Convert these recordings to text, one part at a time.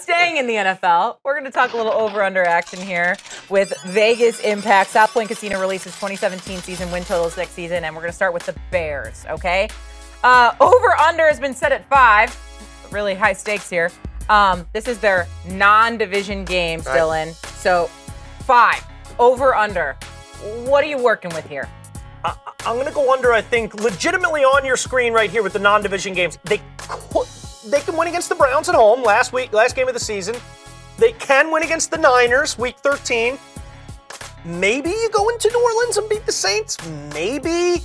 Staying in the NFL, we're going to talk a little over-under action here with Vegas Impact. South Point Casino releases 2017 season win totals next season, and we're going to start with the Bears, okay? Over-under has been set at 5. Really high stakes here. This is their non-division games, right, Dylan. So 5, over-under. What are you working with here? I'm going to go under, I think, legitimately on your screen right here with the non-division games. They can win against the Browns at home last game of the season. They can win against the Niners week 13. Maybe you go into New Orleans and beat the Saints. Maybe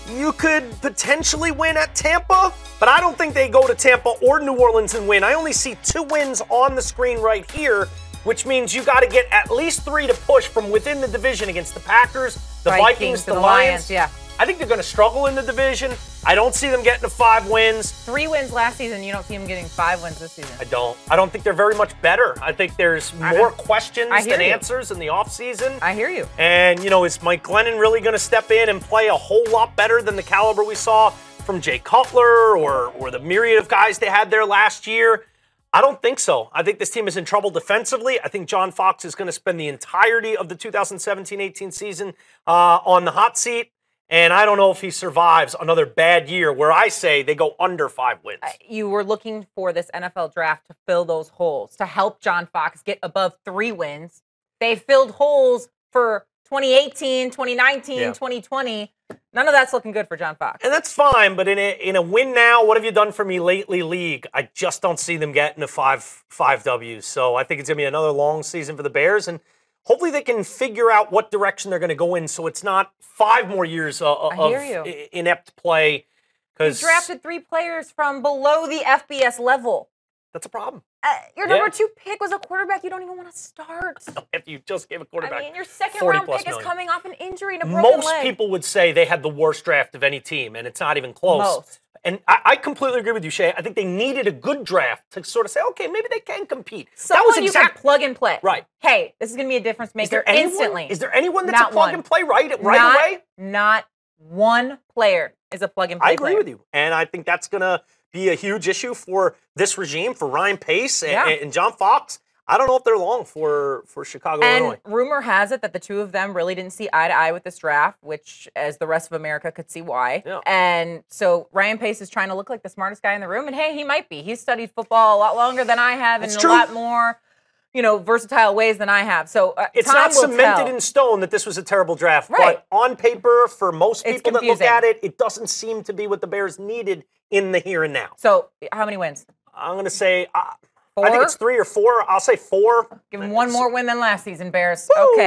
you could potentially win at Tampa, but I don't think they go to Tampa or New Orleans and win. I only see 2 wins on the screen right here, which means you got to get at least 3 to push from within the division against the Packers, the Vikings, the Lions. Yeah. I think they're going to struggle in the division. I don't see them getting to 5 wins. 3 wins last season. You don't see them getting 5 wins this season. I don't. I don't think they're very much better. I think there's more questions than answers in the offseason. I hear you. And, is Mike Glennon really going to step in and play a whole lot better than the caliber we saw from Jay Cutler or the myriad of guys they had there last year? I don't think so. I think this team is in trouble defensively. I think John Fox is going to spend the entirety of the 2017-18 season on the hot seat. And I don't know if he survives another bad year where I say they go under 5 wins. You were looking for this NFL draft to fill those holes, to help John Fox get above 3 wins. They filled holes for 2018, 2019, 2020. None of that's looking good for John Fox. And that's fine, but in a win now, what have you done for me lately league? I just don't see them getting to 5 Ws. So I think it's going to be another long season for the Bears. And hopefully they can figure out what direction they're going to go in so it's not 5 more years of inept play. You drafted 3 players from below the FBS level. That's a problem. Your number 2 pick was a quarterback you don't even want to start. If you just gave a quarterback, your second-round pick is coming off an injury and a broken leg. Most people would say they had the worst draft of any team, and it's not even close. Most. And I completely agree with you, Shay. I think they needed a good draft to sort of say, okay, maybe they can compete. Someone you can plug and play. Right. Hey, this is going to be a difference maker instantly. Is there anyone that's a plug and play right away? Not one player is a plug and play. I agree with you. And I think that's going to be a huge issue for this regime, for Ryan Pace and John Fox. I don't know if they're long for Chicago, Illinois. And rumor has it that the 2 of them really didn't see eye to eye with this draft, which, as the rest of America could see why. Yeah. And so Ryan Pace is trying to look like the smartest guy in the room. And hey, he might be. He's studied football a lot longer than I have in a lot more, versatile ways than I have. So it's not cemented in stone that this was a terrible draft. Right. But on paper, for most people that look at it, it doesn't seem to be what the Bears needed in the here and now. So how many wins? I'm going to say 4? I think it's 3 or 4. I'll say 4. Give them 1 more win than last season, Bears. Woo! Okay.